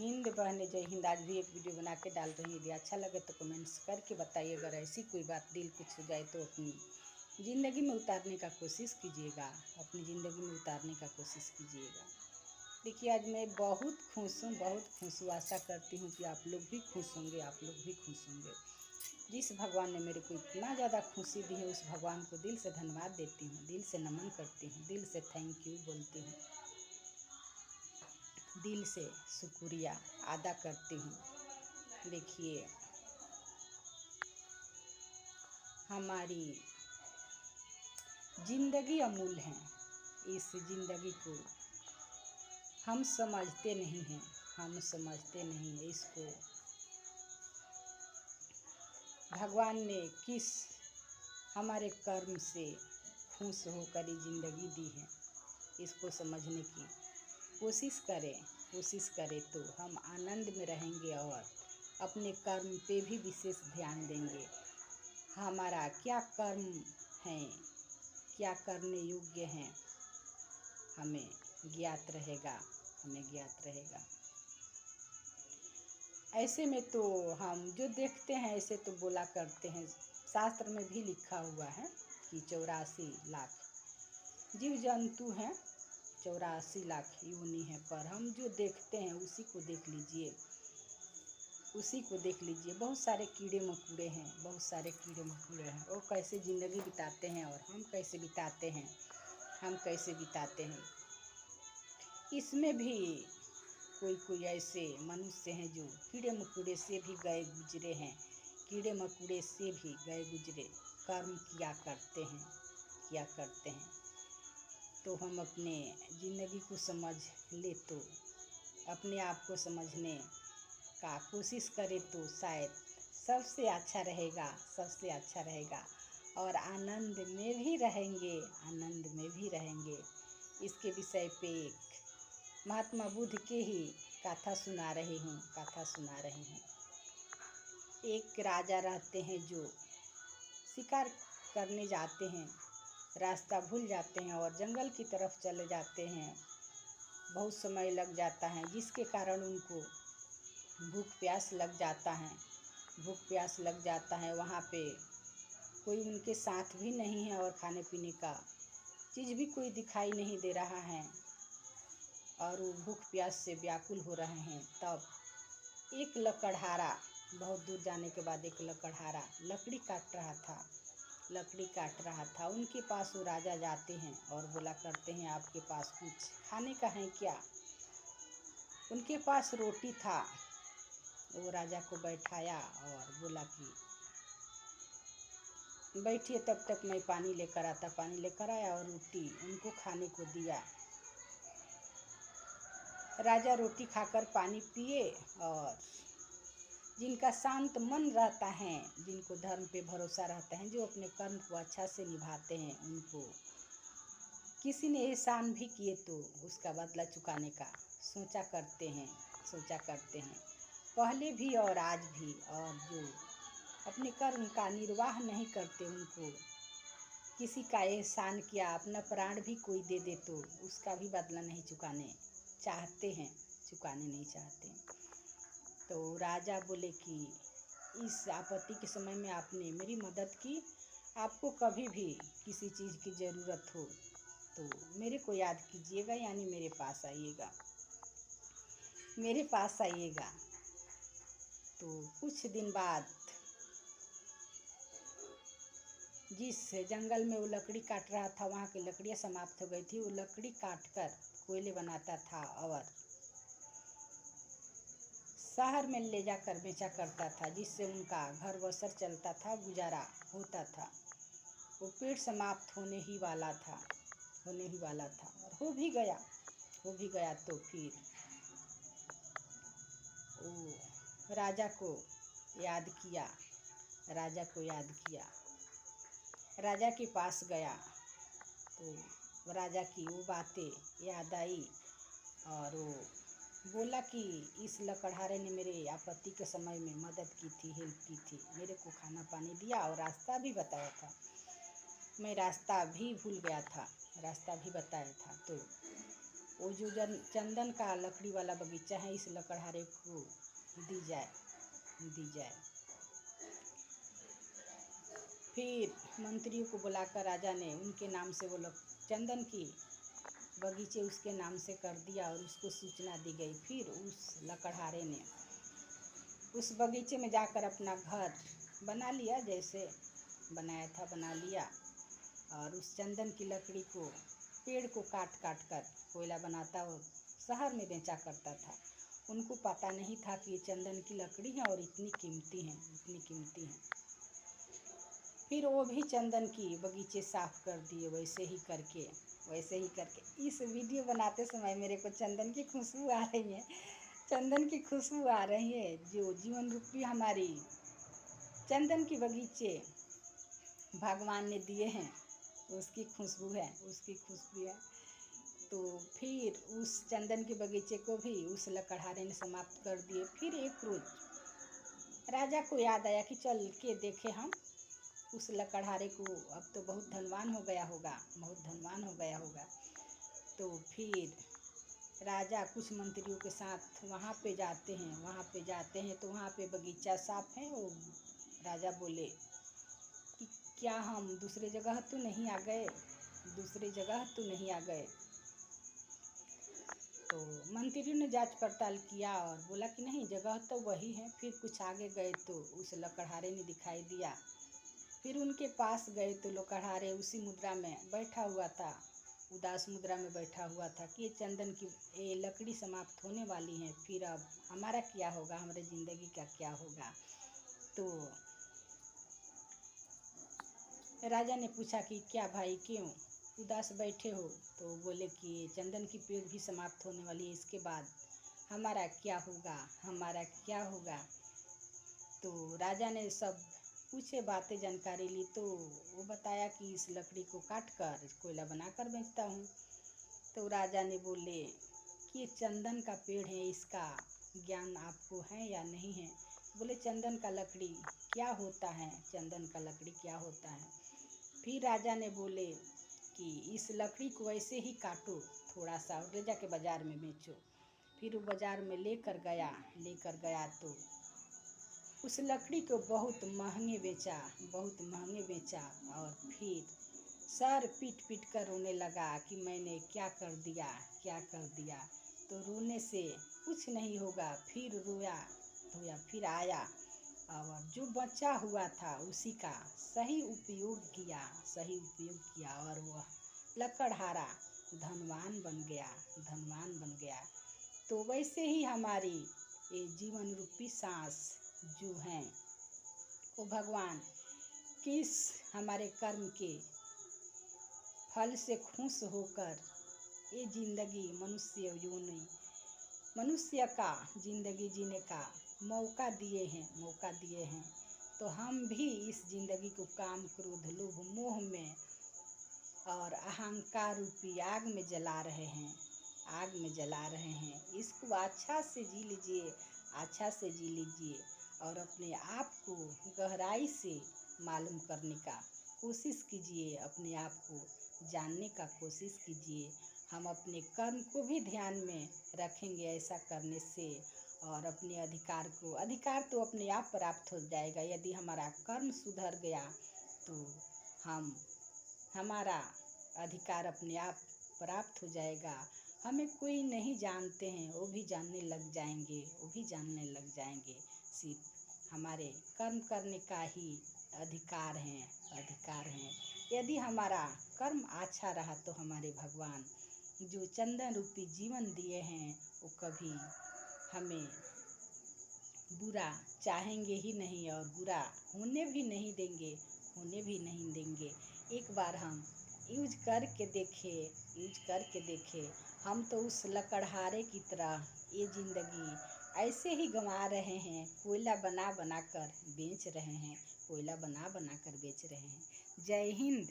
हिंद बहने जय हिंद। आज भी एक वीडियो बना के डाल रही हूँ। यदि अच्छा लगे तो कमेंट्स करके बताइए। अगर ऐसी कोई बात दिल को छू जाए तो अपनी ज़िंदगी में उतारने का कोशिश कीजिएगा, अपनी ज़िंदगी में उतारने का कोशिश कीजिएगा। देखिए, आज मैं बहुत खुश हूँ, बहुत खुश हूँ। आशा करती हूँ कि आप लोग भी खुश होंगे, आप लोग भी खुश होंगे। जिस भगवान ने मेरे को इतना ज़्यादा खुशी दी है, उस भगवान को दिल से धन्यवाद देती हूँ, दिल से नमन करती हूँ, दिल से थैंक यू बोलती हूँ, दिल से शुक्रिया अदा करती हूँ। देखिए, हमारी ज़िंदगी अमूल्य है। इस ज़िंदगी को हम समझते नहीं हैं, हम समझते नहीं हैं इसको। भगवान ने किस हमारे कर्म से खुश होकर ये ज़िंदगी दी है, इसको समझने की कोशिश करें तो हम आनंद में रहेंगे और अपने कर्म पे भी विशेष ध्यान देंगे। हमारा क्या कर्म है, क्या करने योग्य हैं, हमें ज्ञात रहेगा, हमें ज्ञात रहेगा। ऐसे में तो हम जो देखते हैं ऐसे तो बोला करते हैं। शास्त्र में भी लिखा हुआ है कि 84 लाख जीव जंतु हैं, 84 लाख योनि है, पर हम जो देखते हैं उसी को देख लीजिए, उसी को देख लीजिए। बहुत सारे कीड़े मकोड़े हैं, बहुत सारे कीड़े मकोड़े हैं। वो कैसे ज़िंदगी बिताते हैं और हम कैसे बिताते हैं, हम कैसे बिताते हैं। इसमें भी कोई ऐसे मनुष्य हैं जो कीड़े मकोड़े से भी गए गुजरे हैं, कीड़े मकोड़े से भी गए गुजरे कर्म किया करते हैं। तो हम अपने ज़िंदगी को समझ ले तो अपने आप को समझने का कोशिश करें तो शायद सबसे अच्छा रहेगा, सबसे अच्छा रहेगा। और आनंद में भी रहेंगे, आनंद में भी रहेंगे। इसके विषय पे एक महात्मा बुद्ध के ही कथा सुना रही हूँ। एक राजा रहते हैं जो शिकार करने जाते हैं, रास्ता भूल जाते हैं और जंगल की तरफ चले जाते हैं। बहुत समय लग जाता है, जिसके कारण उनको भूख प्यास लग जाता है। वहाँ पे कोई उनके साथ भी नहीं है और खाने पीने का चीज़ भी कोई दिखाई नहीं दे रहा है और वो भूख प्यास से व्याकुल हो रहे हैं। तब एक लकड़हारा, बहुत दूर जाने के बाद एक लकड़हारा लकड़ी काट रहा था। उनके पास वो राजा जाते हैं और बोला करते हैं, आपके पास कुछ खाने का है क्या? उनके पास रोटी था। वो राजा को बैठाया और बोला कि बैठिए, तब तक मैं पानी लेकर आया और रोटी उनको खाने को दिया। राजा रोटी खाकर पानी पिए और जिनका शांत मन रहता है, जिनको धर्म पे भरोसा रहता है, जो अपने कर्म को अच्छा से निभाते हैं, उनको किसी ने एहसान भी किए तो उसका बदला चुकाने का सोचा करते हैं पहले भी और आज भी। और जो अपने कर्म का निर्वाह नहीं करते, उनको किसी का एहसान किया, अपना प्राण भी कोई दे दे तो उसका भी बदला नहीं चुकाने नहीं चाहते। तो राजा बोले कि इस आपत्ति के समय में आपने मेरी मदद की, आपको कभी भी किसी चीज़ की ज़रूरत हो तो मेरे को याद कीजिएगा, यानी मेरे पास आइएगा। तो कुछ दिन बाद जिस जंगल में वो लकड़ी काट रहा था, वहाँ की लकड़ियाँ समाप्त हो गई थी। वो लकड़ी काट कर कोयले बनाता था और शहर में ले जाकर बेचा करता था, जिससे उनका घर बसर चलता था, गुजारा होता था। वो पेड़ समाप्त होने ही वाला था और हो भी गया। तो फिर वो राजा को याद किया, राजा के पास गया तो राजा की वो बातें याद आई और वो बोला कि इस लकड़हारे ने मेरे आपत्ति के समय में मदद की थी, हेल्प की थी, मेरे को खाना पानी दिया और रास्ता भी बताया था। मैं रास्ता भी भूल गया था, रास्ता भी बताया था। तो वो जो चंदन का लकड़ी वाला बगीचा है इस लकड़हारे को दी जाए। फिर मंत्रियों को बुलाकर राजा ने उनके नाम से वो चंदन की बगीचे उसके नाम से कर दिया और उसको सूचना दी गई। फिर उस लकड़हारे ने उस बगीचे में जाकर अपना घर बना लिया, जैसे बनाया था बना लिया, और उस चंदन की लकड़ी को पेड़ को काट काट कर कोयला बनाता और शहर में बेचा करता था। उनको पता नहीं था कि ये चंदन की लकड़ी है और इतनी कीमती है। फिर वो भी चंदन की बगीचे साफ कर दिए। वैसे ही करके इस वीडियो बनाते समय मेरे को चंदन की खुशबू आ रही है। जो जीवन रूपी हमारी चंदन की बगीचे भगवान ने दिए हैं, उसकी खुशबू है। तो फिर उस चंदन के बगीचे को भी उस लकड़हारे ने समाप्त कर दिए। फिर एक रोज राजा को याद आया कि चल के देखे हम उस लकड़हारे को, अब तो बहुत धनवान हो गया होगा। तो फिर राजा कुछ मंत्रियों के साथ वहाँ पे जाते हैं तो वहाँ पे बगीचा साफ है। वो राजा बोले कि क्या हम दूसरे जगह तो नहीं आ गए। तो मंत्रियों ने जांच पड़ताल किया और बोला कि नहीं, जगह तो वही है। फिर कुछ आगे गए तो उस लकड़हारे ने दिखाई दिया। फिर उनके पास गए तो लकड़हारे उसी मुद्रा में बैठा हुआ था, उदास मुद्रा में बैठा हुआ था कि ये चंदन की ये लकड़ी समाप्त होने वाली है, फिर अब हमारा क्या होगा, हमारे ज़िंदगी का क्या होगा। तो राजा ने पूछा कि क्या भाई, क्यों उदास बैठे हो? तो बोले कि चंदन की पेड़ भी समाप्त होने वाली है, इसके बाद हमारा क्या होगा। तो राजा ने सब पूछे बातें जानकारी ली तो वो बताया कि इस लकड़ी को काट कर कोयला बनाकर बेचता हूँ। तो राजा ने बोले कि ये चंदन का पेड़ है, इसका ज्ञान आपको है या नहीं है? बोले चंदन का लकड़ी क्या होता है। फिर राजा ने बोले कि इस लकड़ी को ऐसे ही काटो थोड़ा सा और ले जाके बाजार में बेचो। फिर वो बाजार में लेकर गया तो उस लकड़ी को बहुत महंगे बेचा और फिर सर पीट कर रोने लगा कि मैंने क्या कर दिया। तो रोने से कुछ नहीं होगा। फिर रोया धोया, फिर आया और जो बचा हुआ था उसी का सही उपयोग किया और वह लकड़हारा धनवान बन गया। तो वैसे ही हमारी ये जीवन रूपी सांस जो हैं वो भगवान किस हमारे कर्म के फल से खुश होकर ये जिंदगी मनुष्य का जिंदगी जीने का मौका दिए हैं। तो हम भी इस जिंदगी को काम, क्रोध, लोभ, मोह में और अहंकार रूपी आग में जला रहे हैं। इसको अच्छा से जी लीजिए और अपने आप को गहराई से मालूम करने का कोशिश कीजिए, अपने आप को जानने का कोशिश कीजिए। हम अपने कर्म को भी ध्यान में रखेंगे ऐसा करने से, और अपने अधिकार तो अपने आप प्राप्त हो जाएगा। यदि हमारा कर्म सुधर गया तो हमारा अधिकार अपने आप प्राप्त हो जाएगा। हमें कोई नहीं जानते हैं वो भी जानने लग जाएंगे। सिर्फ हमारे कर्म करने का ही अधिकार है। यदि हमारा कर्म अच्छा रहा तो हमारे भगवान जो चंदन रूपी जीवन दिए हैं वो कभी हमें बुरा चाहेंगे ही नहीं और बुरा होने भी नहीं देंगे। एक बार हम यूज करके देखे। हम तो उस लकड़हारे की तरह ये जिंदगी ऐसे ही गंवा रहे हैं, कोयला बना बना कर बेच रहे हैं। जय हिंद।